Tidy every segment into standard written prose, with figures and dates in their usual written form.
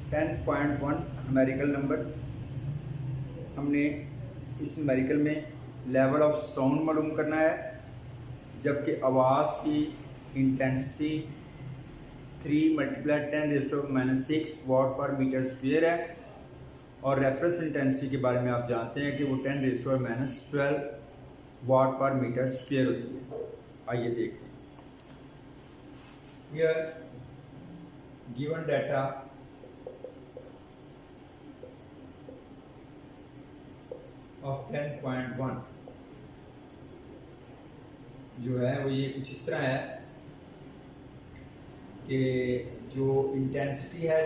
10.1 numerical number. हमने इस numerical में लेवल ऑफ साउंड मालूम करना है, जबकि आवाज़ की इंटेंसिटी 3 × 10⁻⁻6 वाट पर मीटर स्क्वेयर है और रेफरेंस इंटेंसिटी के बारे में आप जानते हैं कि वो 10⁻12 वाट पर मीटर स्क्वेयर होती है। आइए देखते हैं। Here given data of 10.1 जो है वो ये कुछ इस तरह है कि जो इंटेंसिटी है,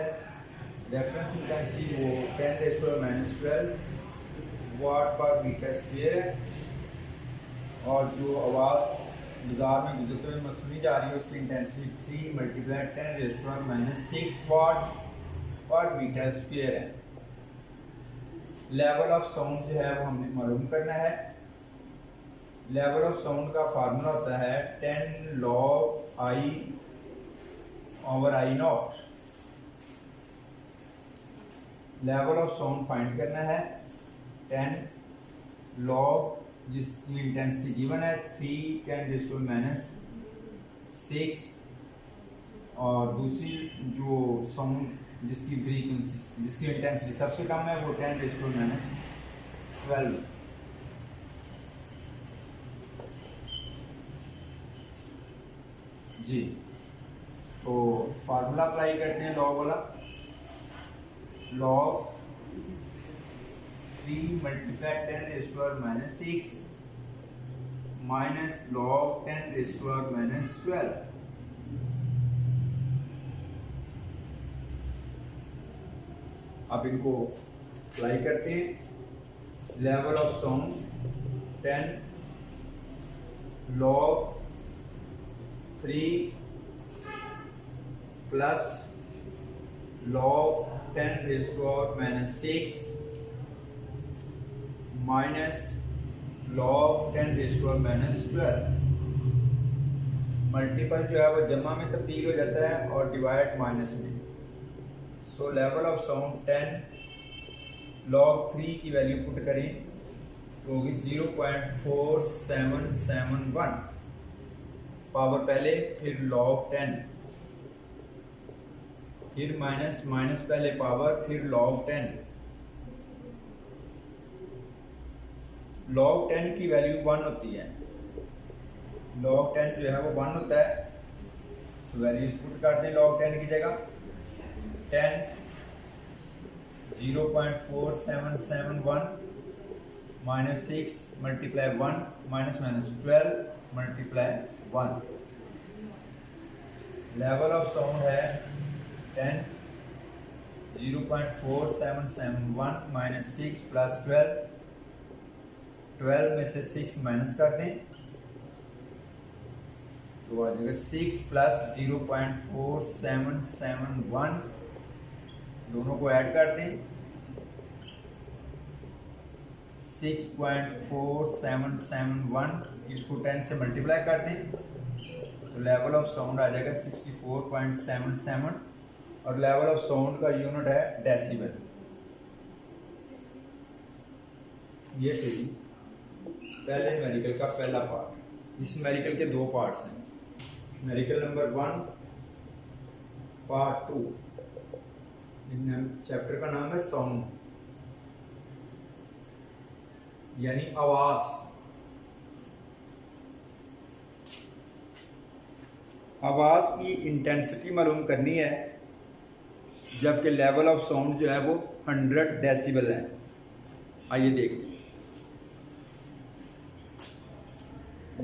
रेफरेंस इंटेंसिटी वो 10⁻12 वाट पर मीटर स्क्वेयर है और जो आवाज़ बाजार में गुजरते हुए सुनी जा रही है उसकी इंटेंसिटी 3 × 10⁻⁻6 वाट पर मीटर स्क्वेयर है। लेवल ऑफ साउंड जो है वो हमने मालूम करना है। लेवल ऑफ साउंड का फार्मूला होता है 10 log I/I0। Level of sound find करना है 10 log जिसकी इंटेंसिटी गिवन है 3 × 10⁻⁶, और दूसरी जो साउंड जिसकी फ्रीक्वेंसी जिसकी इंटेंसिटी सबसे कम है वो 10⁻12। जी, तो फार्मूला अप्लाई करते हैं लॉग वाला। Log 3 × 10⁻⁻6 minus log 10⁻12। अब इनको अप्लाई करते हैं। Level of sound 10 log 3 plus log 10⁻6 minus log 10⁻12। Multiple जो है वो जमा में तब्दील हो जाता है और डिवाइड माइनस में। सो लेवल ऑफ साउंड 10 log 3 की वैल्यू पुट करें तो होगी 0.4771 पावर पहले, फिर log 10, फिर माइनस माइनस पहले पावर, फिर log 10। log 10 की वैल्यू 1 होती है। log 10 जो है वो 1 होता है, तो वैल्यूज पुट कर दें log 10 की जगह। 10 0.4771 minus 6 multiply 1 minus minus 12 multiply 1। Level of sound है 10 0.4771 माइनस 6 प्लस 12 में से 6 माइनस कर दें तो आ जाएगा 6 प्लस 0.4771, दोनों को ऐड कर दें 6.4771, इसको 10 से मल्टीप्लाई कर दें तो लेवल ऑफ साउंड आ जाएगा 64.77 और लेवल ऑफ साउंड का यूनिट है डेसिबल। ये थी पहले न्यूमेरिकल का पहला पार्ट। इस न्यूमेरिकल के दो पार्ट्स हैं। न्यूमेरिकल नंबर 1 पार्ट 2, चैप्टर का नाम है साउंड यानी आवाज। आवाज की इंटेंसिटी मालूम करनी है, जबकि लेवल ऑफ साउंड जो है वो 100 डेसिबल है। आइए देखते हैं।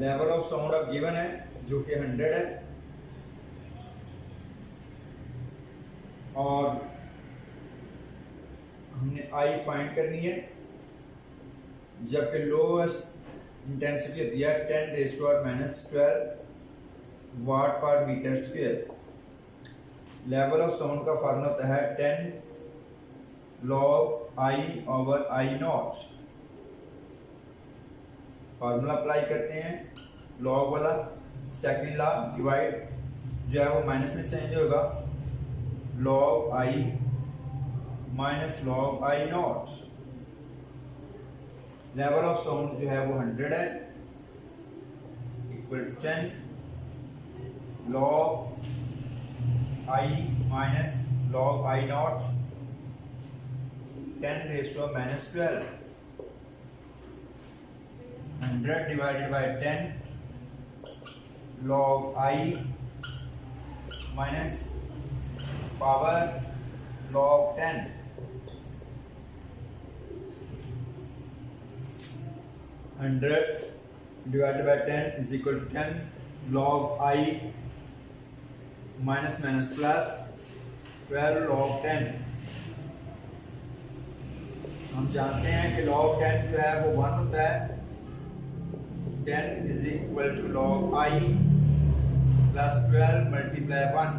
लेवल ऑफ साउंड अब गिवन है जो कि 100 है और हमने आई फाइंड करनी है, जबकि लोएस्ट इंटेंसिटी होती है 10⁻12 watt per metre square. Level of sound का फार्मूला होता है 10 log I/I0। फार्मूला अप्लाई करते हैं लॉग वाला, सेकंड लॉ डिवाइड जो है वो माइनस में चेंज होगा, log I minus log I not. Level of sound जो है वो 100 है, equal to 10 log I minus log I not 10 raise to minus 12। 100 divided by 10 log I minus power log 10। 100 divided by 10 is equal to 10 log I minus minus plus 12 log 10। हम जानते हैं कि log 10 जो है वो 1 होता है। 10 is equal to log I plus 12 multiply 1।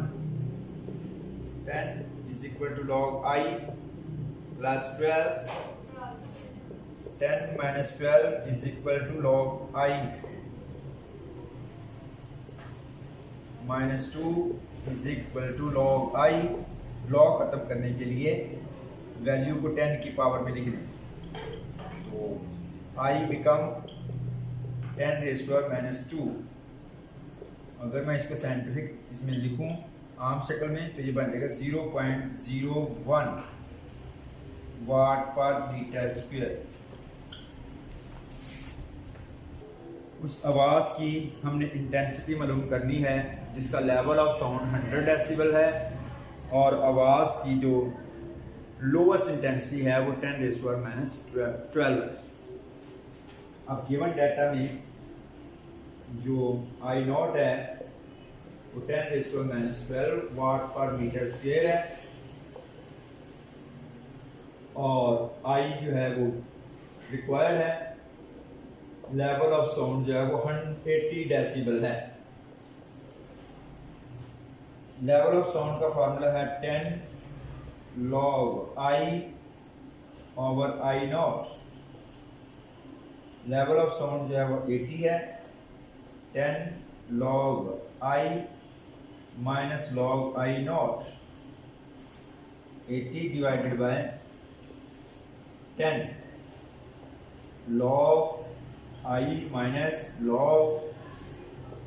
10 is equal to log I plus 12। 10 minus 12 is equal to log I minus 2 is equal to log I। log खत्म करने के लिए वैल्यू को 10 की पावर में लिख दें, तो I become 10 raise to minus 2। अगर मैं इसको साइंटिफिक इसमें लिखूं आम शक्ल में तो ये बन जाएगा 0.01 वाट पर मीटर स्क्वायर। उस आवाज़ की हमने इंटेंसिटी मालूम करनी है जिसका लेवल ऑफ साउंड 100 डेसिबल है और आवाज़ की जो लोवेस्ट इंटेंसिटी है वो 10 रेज़ टू माइनस 12 है। अब गिवन डाटा में जो आई नॉट है वो 10 raise to minus 12 watt per metre square है और आई जो है वो रिक्वायर्ड है। लेवल ऑफ साउंड जो है वो 180 डेसिबल है। लेवल ऑफ साउंड का फार्मूला है 10 log I over I not. Level of sound जो है वो 80 है। 10 log I minus log I naught 80 divided by 10 log I minus log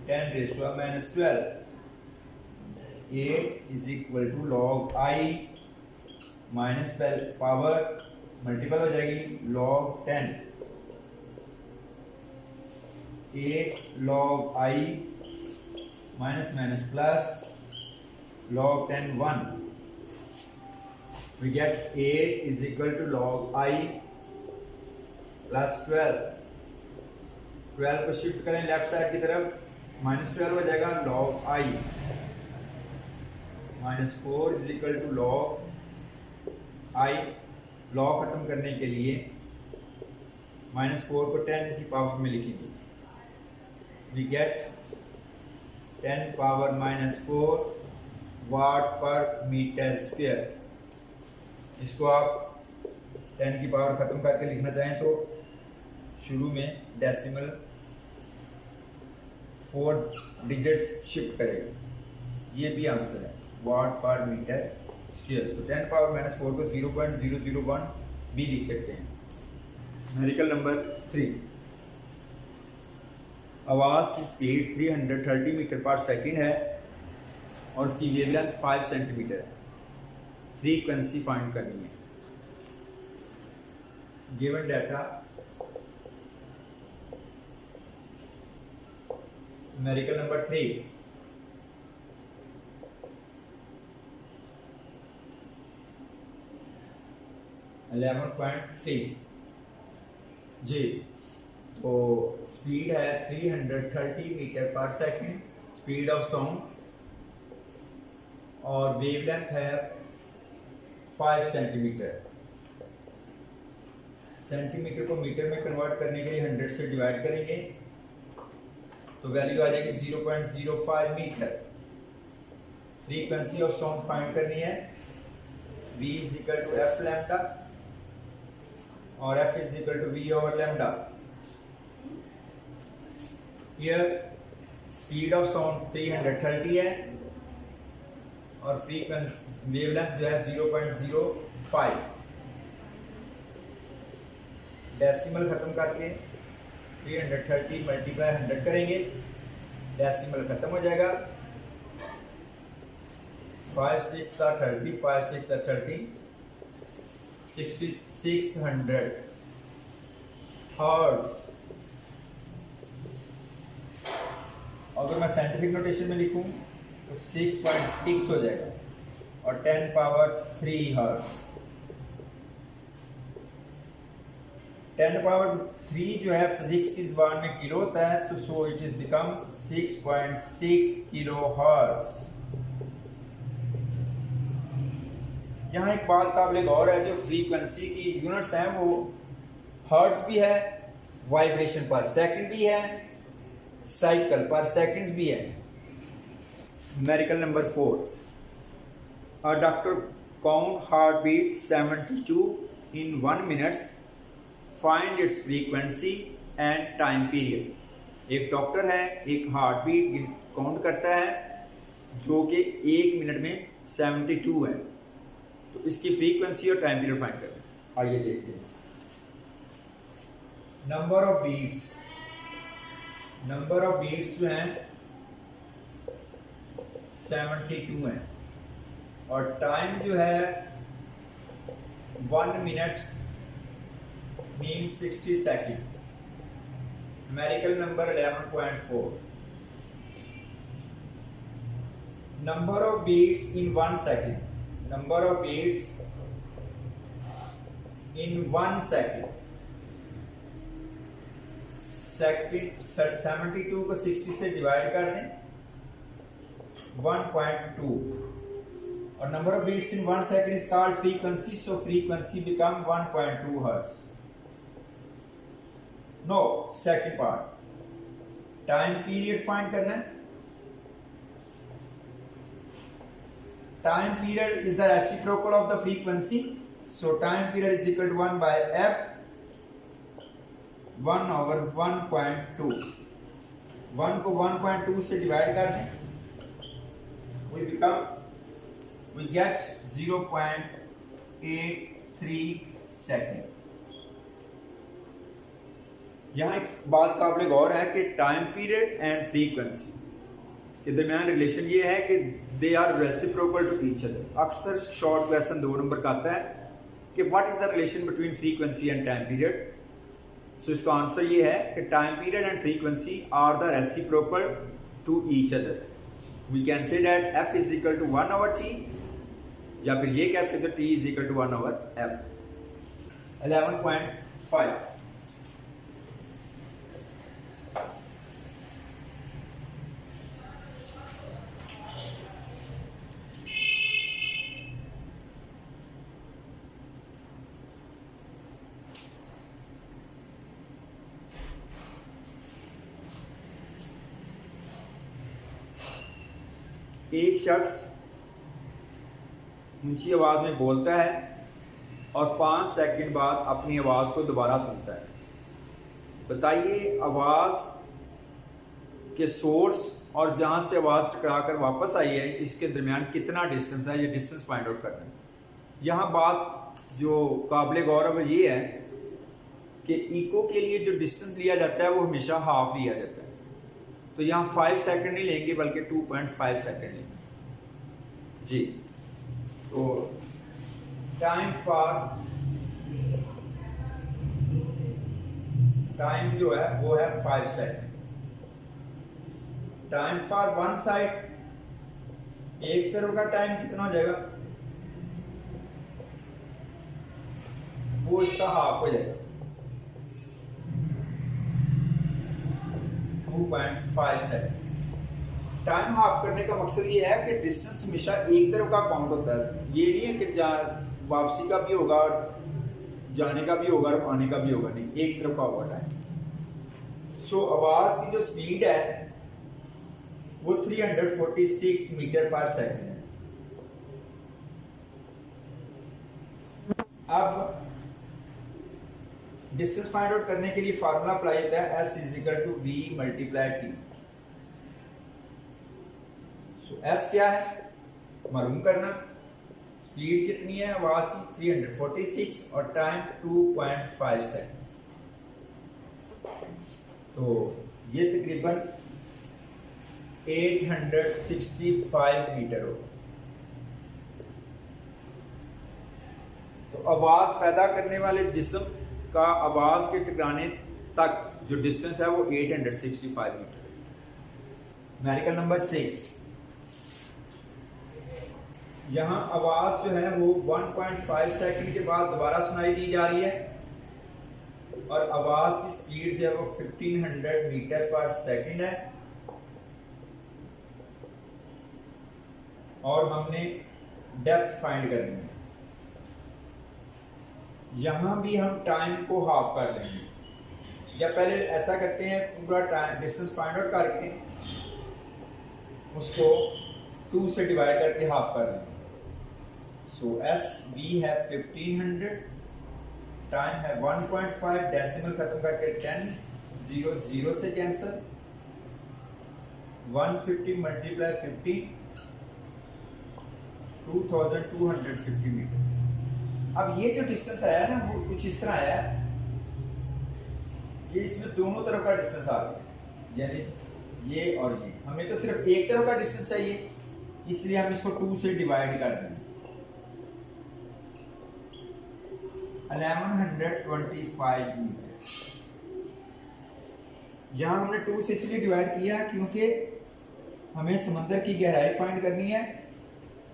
10 raise to minus 12। 8 is equal to log I minus power multiple हो जाएगी log 10। 8 log I minus minus plus log 10 1। We get 8 is equal to log I plus 12। 12 को shift करें left side की तरफ minus 12 हो जाएगा log I minus 4 is equal to log I। log खत्म करने के लिए माइनस 4 को 10 की पावर में लिखेंगे। We get 10 power minus 4 watt per metre square. इसको आप 10 की पावर खत्म करके लिखना चाहें तो शुरू में डेसिमल 4 डिजिट्स शिफ्ट करेगा। ये भी आंसर है वाट पर मीटर स्क्वायर। तो 10 पावर माइनस 4 को 0.001 भी लिख सकते हैं। Numerical number 3। आवाज़ की स्पीड 330 मीटर पर सेकंड है और उसकी वेवलेंथ 5 सेंटीमीटर है। फ्रीक्वेंसी फाइंड करनी है। Given data numerical number 3। जी तो स्पीड है 330 मीटर पर सेकंड स्पीड ऑफ साउंड और वेवलेंथ है 5 सेंटीमीटर। सेंटीमीटर को मीटर में कन्वर्ट करने के लिए 100 से डिवाइड करेंगे तो वैल्यू आ जाएगी 0.05 मीटर। फ्रीक्वेंसी ऑफ साउंड फाइंड करनी है। V is equal to F lambda और F is equal to V over lambda. Here speed of sound 330 है और फ्रीक्वेंसी वेवलेंथ जो है 0.05। डेसिमल खत्म करके 330 मल्टीप्लाई 100 करेंगे, डेसिमल खत्म हो जाएगा। 5 6 30, 5 6 30, 600 हर्ट्ज। अगर मैं साइंटिफिक नोटेशन में लिखूं तो 6.6 हो जाएगा और 10 पावर 3 हर्ट्ज। 10 पावर 3 जो है फिजिक्स की ज़बान में किलो होता है, तो so it is become 6.6 kilo hertz. यहाँ एक बात काबिल गौर है, जो फ्रीक्वेंसी की यूनिट्स हैं वो हर्ट्ज भी है, वाइब्रेशन पर सेकंड भी है, साइकिल पर सेकंड्स भी है। Numerical number 4, a doctor count heart beat 72 in 1 minute, find its frequency and time period. एक डॉक्टर है, एक हार्ट बीट काउंट करता है जो कि 1 मिनट में 72 है, तो इसकी फ्रीक्वेंसी और टाइम पीरियड फाइंड करें। आइए देखते हैं। नंबर ऑफ बीट्स जो हैं 72 हैं और टाइम जो है 1 minute mean 60 second. Numerical number 11.4, number of beats in 1 second. Number of beats in 1 second, 72 को 60 से डिवाइड कर दें, 1.2, और number of beats in 1 second is called frequency, so frequency become 1.2 hertz. No, second part, time period find करना है। Time period is the reciprocal of the frequency, so time period is equal to 1 bye f, 1 over 1.2। 1 को 1.2 से divide कर दें, we get 0.83 second. यहाँ एक बात काबिल गौर है कि टाइम पीरियड एंड फ्रीक्वेंसी के दरमियान रिलेशन ये है कि they are reciprocal to each other. अक्सर शॉर्ट क्वेश्चन 2 नंबर का आता है कि what is the relation between frequency and time period. So इसका आंसर ये है कि time period and frequency are the reciprocal to each other. We can say that f is equal to 1 over t, या फिर ये कह सकते t is equal to 1 over f। 11.5, एक शख्स ऊंची आवाज में बोलता है और 5 सेकंड बाद अपनी आवाज को दोबारा सुनता है। बताइए आवाज के सोर्स और जहां से आवाज टकराकर वापस आई है इसके दरमियान कितना डिस्टेंस है, ये डिस्टेंस फाइंड आउट करना है। यहाँ बात जो काबिल गौर है ये है कि इको के लिए जो डिस्टेंस लिया जाता है वो हमेशा हाफ लिया जाता है, तो यहाँ 5 सेकंड नहीं लेंगे बल्कि 2.5 सेकंड लेंगे जी। तो टाइम जो है वो है 5 second. Time for one side, एक तरफ का टाइम कितना हो जाएगा, वो इसका हाफ हो जाएगा, 2.5 सेकंड। टाइम हाफ करने का मकसद ये है कि डिस्टेंस हमेशा एक तरफ का काउंट होता है, ये नहीं है कि वापसी का भी होगा और जाने का भी होगा और आने का भी होगा, नहीं, एक तरफ का होगा टाइम। सो आवाज की जो स्पीड है वो 346 मीटर पर सेकंड है। अब डिस्टेंस फाइंड आउट करने के लिए फार्मूला अप्लाई होता है S is equal to V multiply T। So S क्या है, मालूम करना। स्पीड कितनी है आवाज की 346 और टाइम 2.5 सेकंड। तो ये तकरीबन 865 मीटर होगा। तो आवाज पैदा करने वाले जिस्म का आवाज के टकराने तक जो डिस्टेंस है वो 865 मीटर है। न्यूमेरिकल नंबर 6, यहां आवाज जो है वो 1.5 सेकंड के बाद दोबारा सुनाई दी जा रही है और आवाज की स्पीड जो है वो 1500 मीटर पर सेकंड है और हमने डेप्थ फाइंड करनी है। यहां भी हम टाइम को हाफ कर लेंगे, या पहले ऐसा करते हैं पूरा टाइम डिस्टेंस फाइंड आउट करके उसको 2 से डिवाइड करके हाफ कर लेंगे। सो एस वी है 1500, टाइम है 1.5, डेसिमल खत्म करके 10 0 0 से कैंसिल, 150 मल्टीप्लाई 50 2250 मीटर। अब ये जो डिस्टेंस आया ना वो कुछ इस तरह आया, ये इसमें दोनों तरफ का डिस्टेंस आ गया, यानी ये और ये। हमें तो सिर्फ एक तरफ का डिस्टेंस चाहिए, इसलिए हम इसको 2 से डिवाइड कर देंगे। 1125 मीटर। यहां हमने 2 से इसलिए डिवाइड किया क्योंकि हमें समंदर की गहराई फाइंड करनी है।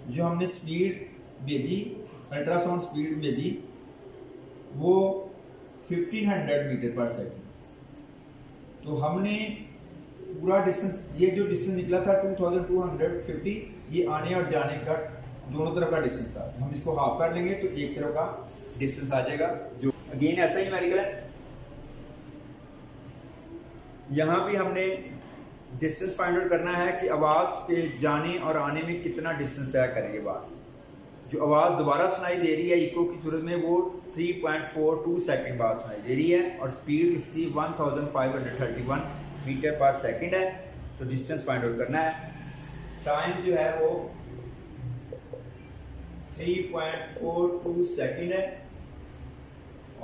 जो हमने स्पीड भेजी, अल्ट्रासाउंड स्पीड भेजी, वो 1500 मीटर पर सेकंड। तो हमने पूरा डिस्टेंस, ये जो डिस्टेंस निकला था 2250, ये आने और जाने का दोनों तरफ का डिस्टेंस था। हम इसको हाफ कर लेंगे तो एक तरफ का डिस्टेंस आ जाएगा, जो अगेन ऐसा ही न्यूमेरिकल है। यहां भी हमने डिस्टेंस फाइंड आउट करना है कि आवाज के जाने और आने में कितना डिस्टेंस तय करेगी आवाज। जो आवाज दोबारा सुनाई दे रही है इको की सूरत में, वो 3.42 सेकंड बाद सुनाई दे रही है और स्पीड इसकी 1531 मीटर पर सेकंड है। तो डिस्टेंस फाइंड आउट करना है। टाइम जो है वो 3.42 सेकंड है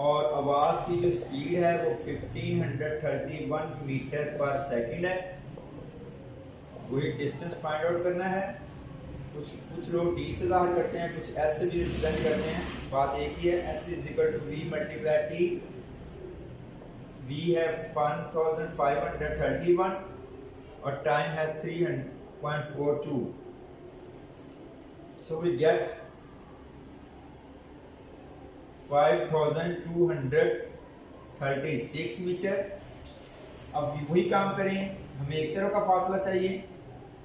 और आवाज की जो स्पीड है वो 1531 मीटर पर सेकंड है। वही डिस्टेंस फाइंड आउट करना है। कुछ लोग डी से ज़ाहिर करते हैं, कुछ एस से भी रिप्रेजेंट करते हैं, बात एक ही है। S is equal to V multiply T. V है 1531 और टाइम है 3.42। So we get 5236 meter. अब वही काम करें, हमें एक तरफ का फासला चाहिए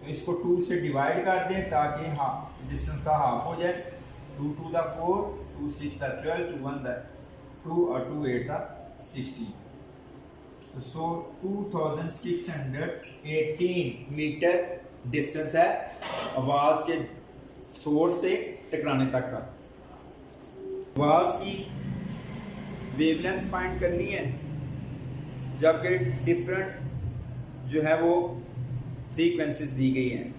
तो इसको 2 से डिवाइड कर दें ताकि डिस्टेंस का हाफ हो जाए। 2 2 दा 4, 2 6 दा 12, 2 1 दा 2 और 2 8 दा 16। तो सो 2618 मीटर डिस्टेंस है आवाज के सोर्स से टकराने तक का। आवाज की वेवलेंथ फाइंड करनी है, जबकि डिफरेंट जो है वो फ्रीक्वेंसीज दी गई हैं।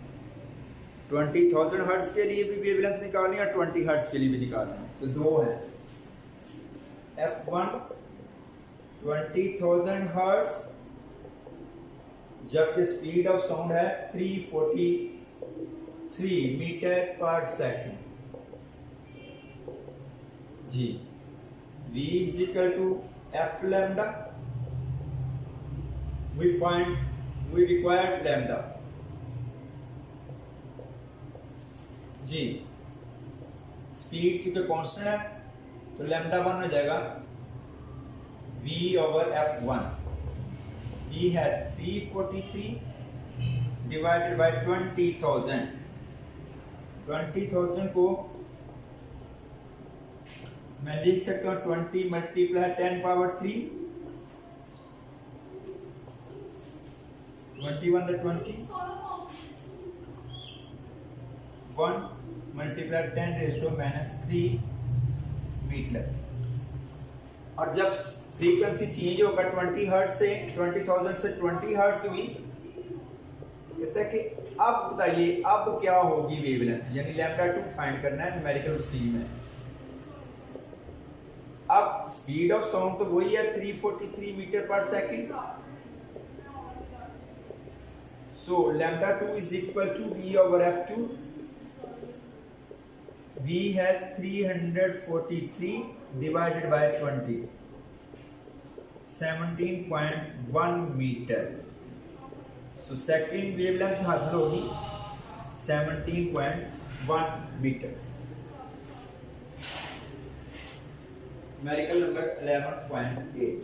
20,000 हर्ट्ज के लिए भी वेवलेंथ निकालनी है और 20 हर्ट्ज के लिए भी निकालनी है। तो दो है। F1 20,000 हर्ट्ज, जबकि स्पीड ऑफ साउंड है 343 मीटर पर सेकंड। जी, V is equal to F lambda. We require lambda. जी, स्पीड क्योंकि कांस्टेंट है तो लैम्डा 1 हो जाएगा V ओवर F1। V है 343 डिवाइडेड बाय 20,000। 20,000 को मैं लिख सकता हूँ 20 multiply 10 power 3, 21 the 20, 1 multiply 10 ratio -3 meter. और जब फ्रीक्वेंसी चेंज होगा 20 हर्ट्ज से 20,000 से 20 हर्ट्ज हुई, कहता है कि अब बताइए अब क्या होगी वेवलेंथ, यानी लैम्डा 2 फाइंड करना है न्यूमेरिकल सी में। अब स्पीड ऑफ साउंड तो वही है 343 मीटर पर second. So lambda 2 is equal to v over f2। v है 343 divided by 20, 17.1 meter. So second wavelength हासिल होगी 17.1 meter. Numerical number 11.8।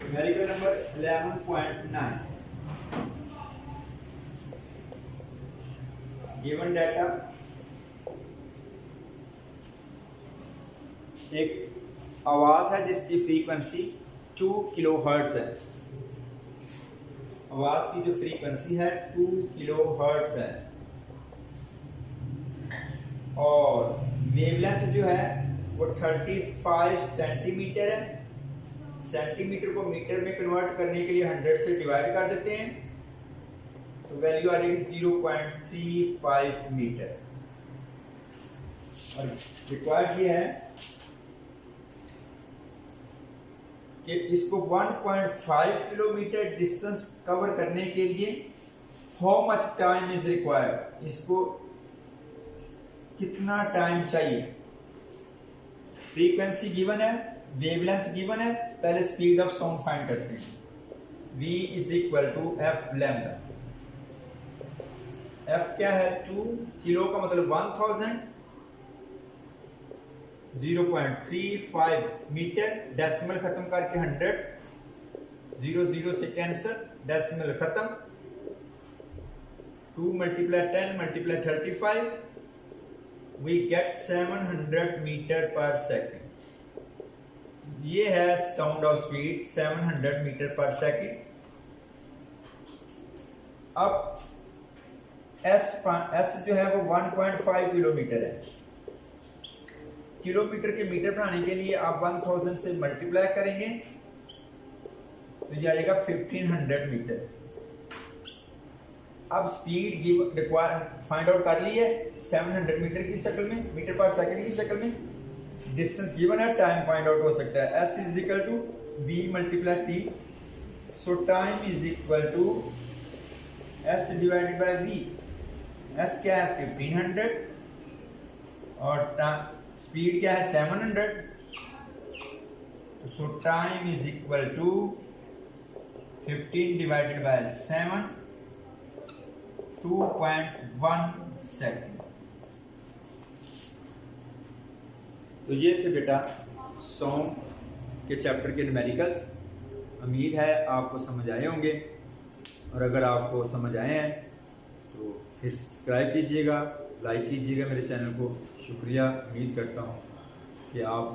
Numerical number 11.9। Given data, एक आवाज है जिसकी फ्रीक्वेंसी 2 किलोहर्ट्ज है। आवाज की जो फ्रीक्वेंसी है 2 किलोहर्ट्ज है और वेवलेंथ जो है वो 35 सेंटीमीटर है। सेंटीमीटर को मीटर में कन्वर्ट करने के लिए 100 से डिवाइड कर देते हैं तो वैल्यू आ जाएगी 0.35 मीटर। और रिक्वायर्ड ये है कि इसको 1.5 किलोमीटर डिस्टेंस कवर करने के लिए how much time is required, इसको कितना टाइम चाहिए। फ्रीक्वेंसी गिवन है, वेवलेंथ गिवन है, पहले स्पीड ऑफ साउंड फाइंड करते हैं। v is equal to F lambda. f क्या है 2 किलो का मतलब 1000, 0.35 मीटर, डेसिमल खत्म करके 100, 0 से कैंसर, डेसिमल खत्म, 2 × 10 × 35, we get 700 मीटर पर सेकेंड। ये है साउंड ऑफ स्पीड 700 मीटर पर सेकेंड। अब s जो है वो 1.5 किलोमीटर है। किलोमीटर के मीटर बनाने के लिए आप 1000 से मल्टीप्लाई करेंगे तो ये आएगा 1500 मीटर। अब स्पीड फाइंड आउट कर ली है 700 मीटर की शक्ल में, मीटर पर सेकंड की शक्ल में। डिस्टेंस गिवन है, टाइम फाइंड आउट हो सकता है। s is equal to v × t। So time is equal to s divided by v। s क्या है 1500 और स्पीड क्या है 700। So time is equal to 15 divided by 7, 2.1 second. तो ये थे बेटा साउंड के चैप्टर के न्यूमेरिकल्स। उम्मीद है आपको समझ आए होंगे और अगर आपको समझ आए हैं तो फिर सब्सक्राइब कीजिएगा, लाइक कीजिएगा मेरे चैनल को। शुक्रिया, उम्मीद करता हूँ कि आप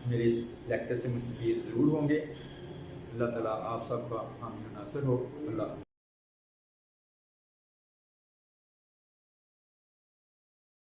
मेरे इस लेक्चर से मुस्तफ़ीद ज़रूर होंगे। अल्लाह ताला आप सबका हामी नासिर हो। अल्लाह।